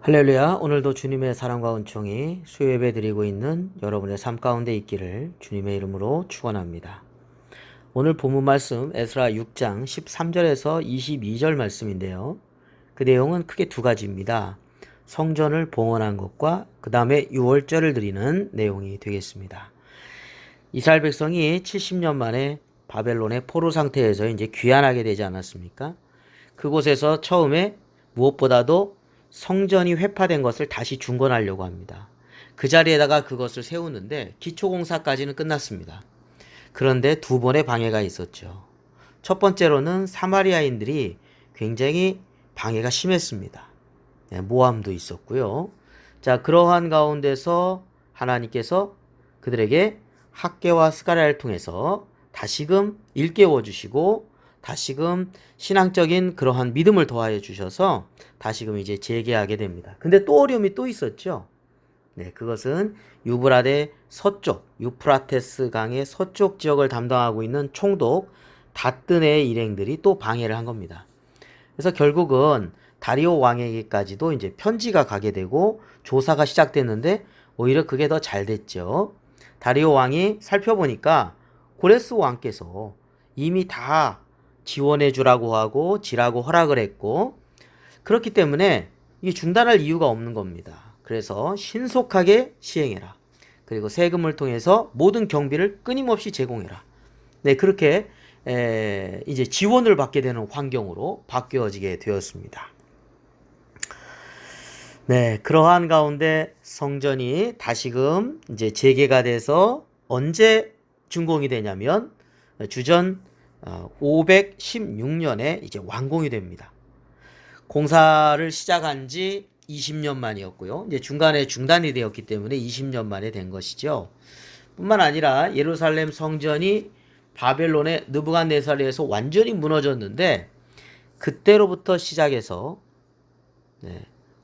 할렐루야. 오늘도 주님의 사랑과 은총이 수요예배 드리고 있는 여러분의 삶 가운데 있기를 주님의 이름으로 축원합니다. 오늘 본문 말씀 에스라 6장 13절에서 22절 말씀인데요. 그 내용은 크게 두 가지입니다. 성전을 봉헌한 것과 그 다음에 유월절을 드리는 내용이 되겠습니다. 이스라엘 백성이 70년 만에 바벨론의 포로 상태에서 이제 귀환하게 되지 않았습니까? 그곳에서 처음에 무엇보다도 성전이 회파된 것을 다시 중건하려고 합니다. 그 자리에다가 그것을 세우는데 기초공사까지는 끝났습니다. 그런데 두 번의 방해가 있었죠. 첫 번째로는 사마리아인들이 굉장히 방해가 심했습니다. 모함도 있었고요. 자, 그러한 가운데서 하나님께서 그들에게 학개와 스가랴를 통해서 다시금 일깨워 주시고 다시금 신앙적인 그러한 믿음을 더하여 주셔서 다시금 이제 재개하게 됩니다. 근데 또 어려움이 또 있었죠. 그것은 유브라데 서쪽, 유프라테스 강의 서쪽 지역을 담당하고 있는 총독 다뜨네의 일행들이 또 방해를 한 겁니다. 그래서 결국은 다리오 왕에게까지도 이제 편지가 가게 되고 조사가 시작됐는데 오히려 그게 더 잘 됐죠. 다리오 왕이 살펴보니까 고레스 왕께서 이미 다 지원해 주라고 하고 지라고 허락을 했고 그렇기 때문에 이게 중단할 이유가 없는 겁니다. 그래서 신속하게 시행해라. 그리고 세금을 통해서 모든 경비를 끊임없이 제공해라. 그렇게 이제 지원을 받게 되는 환경으로 바뀌어지게 되었습니다. 그러한 가운데 성전이 다시금 이제 재개가 돼서 언제 준공이 되냐면 주전 516년에 이제 완공이 됩니다. 공사를 시작한 지 20년 만이었고요. 이제 중간에 중단이 되었기 때문에 20년 만에 된 것이죠. 뿐만 아니라 예루살렘 성전이 바벨론의 느부갓네살에서 완전히 무너졌는데 그때로부터 시작해서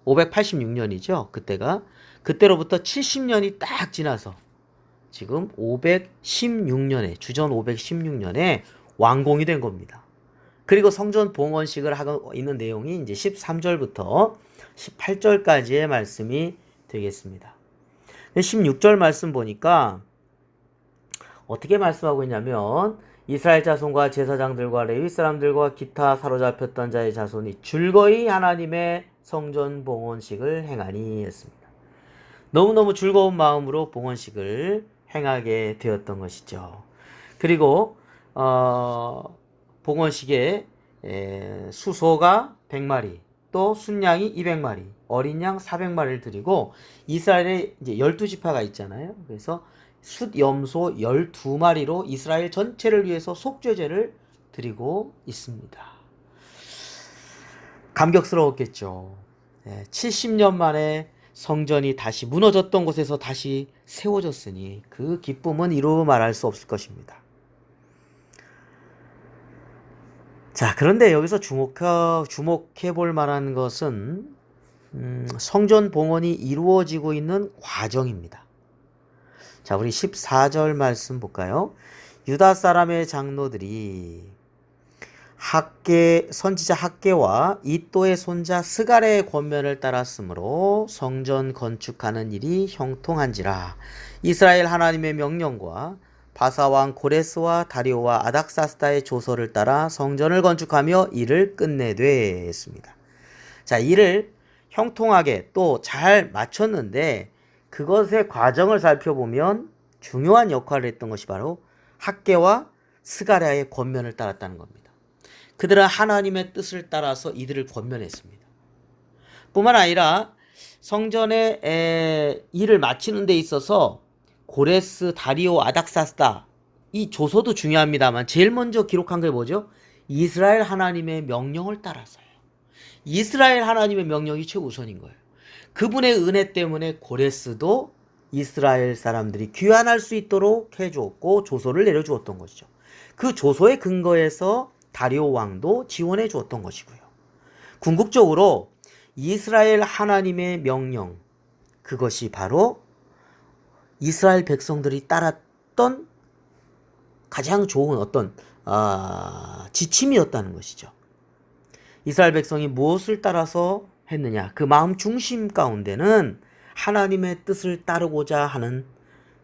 586년이죠. 그때로부터 70년이 딱 지나서 지금 516년에 주전 516년에 완공이 된 겁니다. 그리고 성전 봉헌식을 하고 있는 내용이 이제 13절부터 18절까지의 말씀이 되겠습니다. 16절 말씀 보니까 어떻게 말씀하고 있냐면 이스라엘 자손과 제사장들과 레위 사람들과 기타 사로잡혔던 자의 자손이 즐거이 하나님의 성전 봉헌식을 행하니 했습니다. 너무너무 즐거운 마음으로 봉헌식을 행하게 되었던 것이죠. 그리고 봉헌식에 수소가 100마리, 또 순양이 200마리, 어린 양 400마리를 드리고 이스라엘에 이제 12지파가 있잖아요. 그래서 숫염소 12마리로 이스라엘 전체를 위해서 속죄제를 드리고 있습니다. 감격스러웠겠죠. 70년 만에 성전이 다시 무너졌던 곳에서 다시 세워졌으니 그 기쁨은 이루 말할 수 없을 것입니다. 자, 그런데 여기서 주목해 볼 만한 것은 성전 봉헌이 이루어지고 있는 과정입니다. 자, 우리 14절 말씀 볼까요? 유다 사람의 장로들이 선지자 학개와 이또의 손자 스가랴의 권면을 따랐으므로 성전 건축하는 일이 형통한지라. 이스라엘 하나님의 명령과 바사왕 고레스와 다리오와 아닥사스다의 조서를 따라 성전을 건축하며 일을 끝내되 했습니다. 자, 일을 형통하게 또 잘 마쳤는데 그것의 과정을 살펴보면 중요한 역할을 했던 것이 바로 학개와 스가랴의 권면을 따랐다는 겁니다. 그들은 하나님의 뜻을 따라서 이들을 권면했습니다. 뿐만 아니라 성전의 일을 마치는 데 있어서 고레스, 다리오, 아닥사스다 이 조서도 중요합니다만 제일 먼저 기록한 게 뭐죠? 이스라엘 하나님의 명령을 따라서요. 이스라엘 하나님의 명령이 최우선인 거예요. 그분의 은혜 때문에 고레스도 이스라엘 사람들이 귀환할 수 있도록 해주었고 조서를 내려주었던 것이죠. 그 조서의 근거에서 다리오 왕도 지원해 주었던 것이고요. 궁극적으로 이스라엘 하나님의 명령, 그것이 바로 이스라엘 백성들이 따랐던 가장 좋은 어떤 지침이었다는 것이죠. 이스라엘 백성이 무엇을 따라서 했느냐? 그 마음 중심 가운데는 하나님의 뜻을 따르고자 하는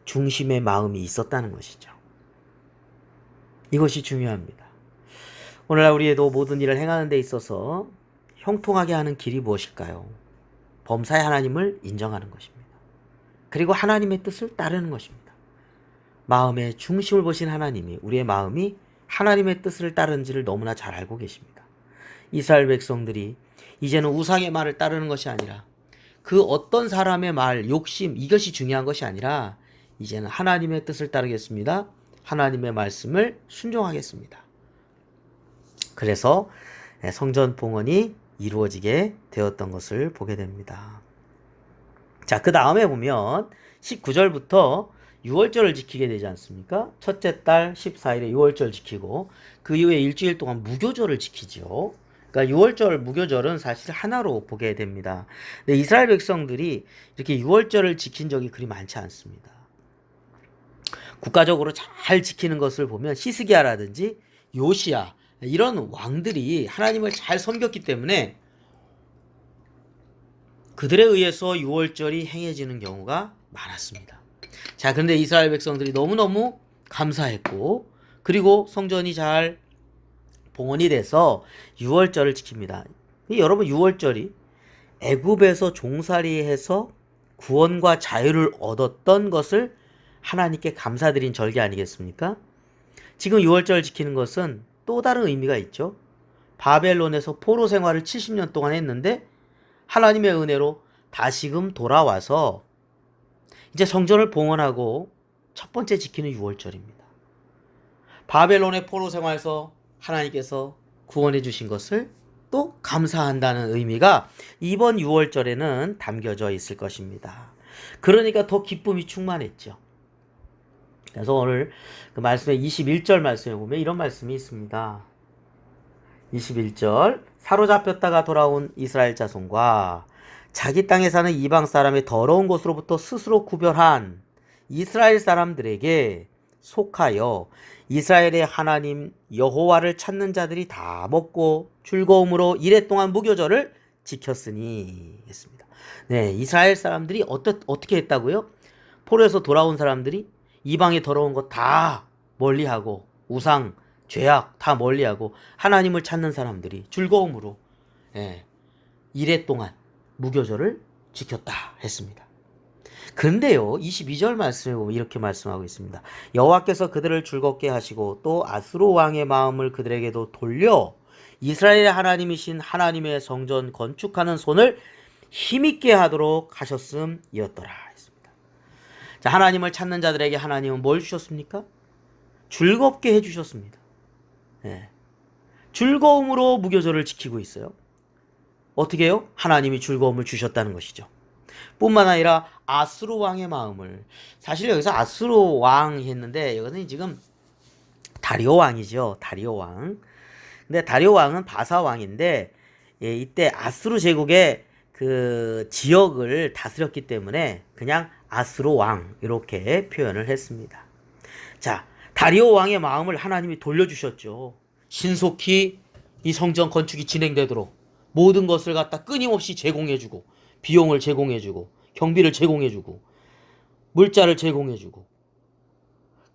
중심의 마음이 있었다는 것이죠. 이것이 중요합니다. 오늘날 우리도 모든 일을 행하는 데 있어서 형통하게 하는 길이 무엇일까요? 범사의 하나님을 인정하는 것입니다. 그리고 하나님의 뜻을 따르는 것입니다. 마음의 중심을 보신 하나님이 우리의 마음이 하나님의 뜻을 따르는지를 너무나 잘 알고 계십니다. 이스라엘 백성들이 이제는 우상의 말을 따르는 것이 아니라 그 어떤 사람의 말, 욕심 이것이 중요한 것이 아니라 이제는 하나님의 뜻을 따르겠습니다. 하나님의 말씀을 순종하겠습니다. 그래서 성전 봉헌이 이루어지게 되었던 것을 보게 됩니다. 자, 그 다음에 보면 19절부터 6월절을 지키게 되지 않습니까? 첫째 달 14일에 6월절 지키고 그 이후에 일주일 동안 무교절을 지키죠. 그러니까 6월절 무교절은 사실 하나로 보게 됩니다. 근데 이스라엘 백성들이 이렇게 6월절을 지킨 적이 그리 많지 않습니다. 국가적으로 잘 지키는 것을 보면 히스기야라든지 요시야 이런 왕들이 하나님을 잘 섬겼기 때문에 그들에 의해서 6월절이 행해지는 경우가 많았습니다. 자, 그런데 이스라엘 백성들이 너무너무 감사했고 그리고 성전이 잘 봉헌이 돼서 6월절을 지킵니다. 여러분 6월절이 애굽에서 종살이해서 구원과 자유를 얻었던 것을 하나님께 감사드린 절기 아니겠습니까? 지금 6월절을 지키는 것은 또 다른 의미가 있죠. 바벨론에서 포로 생활을 70년 동안 했는데 하나님의 은혜로 다시금 돌아와서 이제 성전을 봉헌하고 첫 번째 지키는 6월절입니다. 바벨론의 포로 생활에서 하나님께서 구원해 주신 것을 또 감사한다는 의미가 이번 6월절에는 담겨져 있을 것입니다. 그러니까 더 기쁨이 충만했죠. 그래서 오늘 그 말씀에 21절 말씀에 보면 이런 말씀이 있습니다. 21절 사로잡혔다가 돌아온 이스라엘 자손과 자기 땅에 사는 이방 사람의 더러운 곳으로부터 스스로 구별한 이스라엘 사람들에게 속하여 이스라엘의 하나님 여호와를 찾는 자들이 다 먹고 즐거움으로 이래 동안 무교절을 지켰으니 했습니다. 네, 이스라엘 사람들이 어떻게 했다고요? 포로에서 돌아온 사람들이 이방의 더러운 것 다 멀리하고 우상, 죄악 다 멀리하고 하나님을 찾는 사람들이 즐거움으로 이래 동안 무교절을 지켰다 했습니다. 근데요 22절 말씀에 보면 이렇게 말씀하고 있습니다. 여호와께서 그들을 즐겁게 하시고 또 아수르 왕의 마음을 그들에게도 돌려 이스라엘의 하나님이신 하나님의 성전 건축하는 손을 힘있게 하도록 하셨음이었더라 했습니다. 자, 하나님을 찾는 자들에게 하나님은 뭘 주셨습니까? 즐겁게 해주셨습니다. 즐거움으로 무교절을 지키고 있어요. 어떻게 해요? 하나님이 즐거움을 주셨다는 것이죠. 뿐만 아니라 아수르 왕의 마음을, 사실 여기서 아수르 왕이 했는데 여기는 지금 다리오 왕이죠. 다리오 왕. 근데 다리오 왕은 바사 왕인데 이때 아수르 제국의 그 지역을 다스렸기 때문에 그냥 아수르 왕 이렇게 표현을 했습니다. 자, 다리오 왕의 마음을 하나님이 돌려주셨죠. 신속히 이 성전 건축이 진행되도록 모든 것을 갖다 끊임없이 제공해주고 비용을 제공해주고 경비를 제공해주고 물자를 제공해주고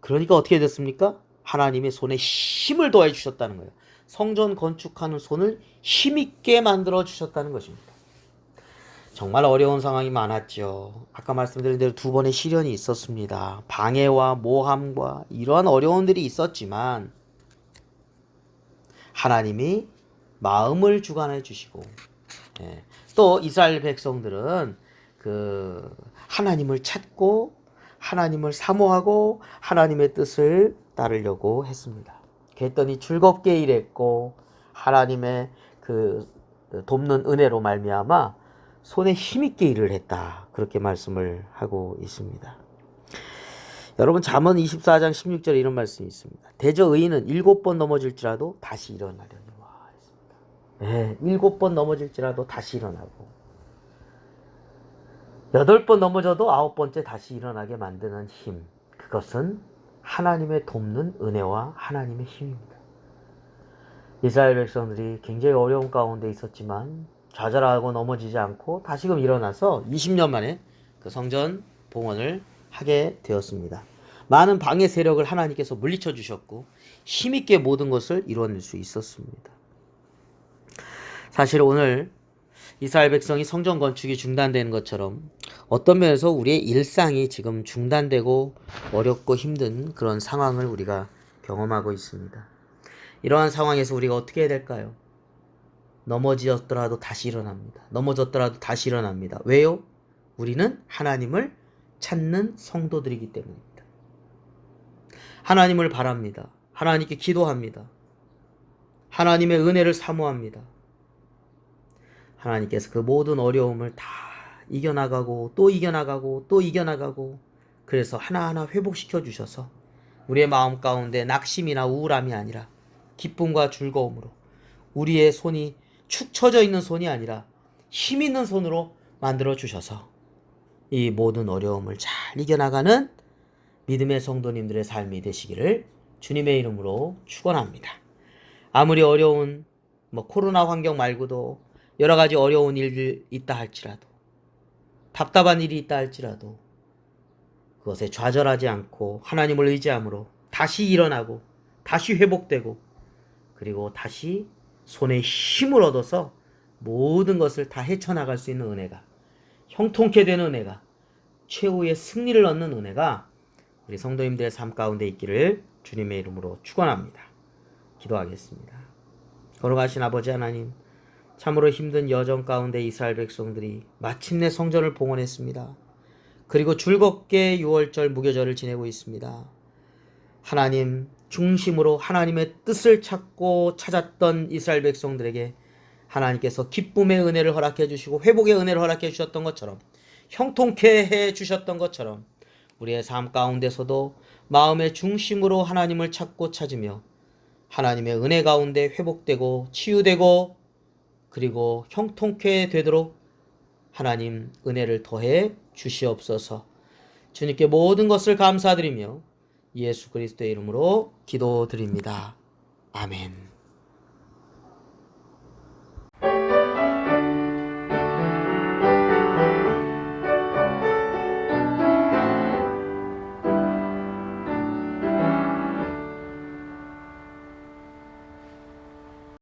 그러니까 어떻게 됐습니까? 하나님의 손에 힘을 더해 주셨다는 거예요. 성전 건축하는 손을 힘있게 만들어 주셨다는 것입니다. 정말 어려운 상황이 많았죠. 아까 말씀드린 대로 2번의 시련이 있었습니다. 방해와 모함과 이러한 어려움들이 있었지만 하나님이 마음을 주관해 주시고 또 이스라엘 백성들은 그 하나님을 찾고 하나님을 사모하고 하나님의 뜻을 따르려고 했습니다. 그랬더니 즐겁게 일했고 하나님의 그 돕는 은혜로 말미암아 손에 힘있게 일을 했다. 그렇게 말씀을 하고 있습니다. 여러분 잠언 24장 16절에 이런 말씀이 있습니다. 대저 의인은 7번 넘어질지라도 다시 일어나려니와 했습니다. 7번 넘어질지라도 다시 일어나고 8번 넘어져도 9번째 다시 일어나게 만드는 힘, 그것은 하나님의 돕는 은혜와 하나님의 힘입니다. 이스라엘 백성들이 굉장히 어려운 가운데 있었지만 좌절하고 넘어지지 않고 다시금 일어나서 20년 만에 그 성전 봉헌을 하게 되었습니다. 많은 방해 세력을 하나님께서 물리쳐 주셨고 힘있게 모든 것을 이뤄낼 수 있었습니다. 사실 오늘 이스라엘 백성이 성전 건축이 중단되는 것처럼 어떤 면에서 우리의 일상이 지금 중단되고 어렵고 힘든 그런 상황을 우리가 경험하고 있습니다. 이러한 상황에서 우리가 어떻게 해야 될까요? 넘어졌더라도 다시 일어납니다. 넘어졌더라도 다시 일어납니다. 왜요? 우리는 하나님을 찾는 성도들이기 때문입니다. 하나님을 바랍니다. 하나님께 기도합니다. 하나님의 은혜를 사모합니다. 하나님께서 그 모든 어려움을 다 이겨나가고 또 이겨나가고 또 이겨나가고 그래서 하나하나 회복시켜 주셔서 우리의 마음 가운데 낙심이나 우울함이 아니라 기쁨과 즐거움으로 우리의 손이 축 처져 있는 손이 아니라 힘 있는 손으로 만들어 주셔서 이 모든 어려움을 잘 이겨나가는 믿음의 성도님들의 삶이 되시기를 주님의 이름으로 축원합니다. 아무리 어려운 코로나 환경 말고도 여러 가지 어려운 일이 있다 할지라도 답답한 일이 있다 할지라도 그것에 좌절하지 않고 하나님을 의지함으로 다시 일어나고 다시 회복되고 그리고 다시 손에 힘을 얻어서 모든 것을 다 헤쳐나갈 수 있는 은혜가 형통케 되는 은혜가 최후의 승리를 얻는 은혜가 우리 성도님들의 삶 가운데 있기를 주님의 이름으로 축원합니다. 기도하겠습니다. 걸어가신 아버지 하나님 참으로 힘든 여정 가운데 이스라엘 백성들이 마침내 성전을 봉헌했습니다. 그리고 즐겁게 6월절 무교절을 지내고 있습니다. 하나님 중심으로 하나님의 뜻을 찾았던 이스라엘 백성들에게 하나님께서 기쁨의 은혜를 허락해 주시고 회복의 은혜를 허락해 주셨던 것처럼 형통케 해 주셨던 것처럼 우리의 삶 가운데서도 마음의 중심으로 하나님을 찾으며 하나님의 은혜 가운데 회복되고 치유되고 그리고 형통케 되도록 하나님 은혜를 더해 주시옵소서. 주님께 모든 것을 감사드리며 예수 그리스도의 이름으로 기도드립니다. 아멘.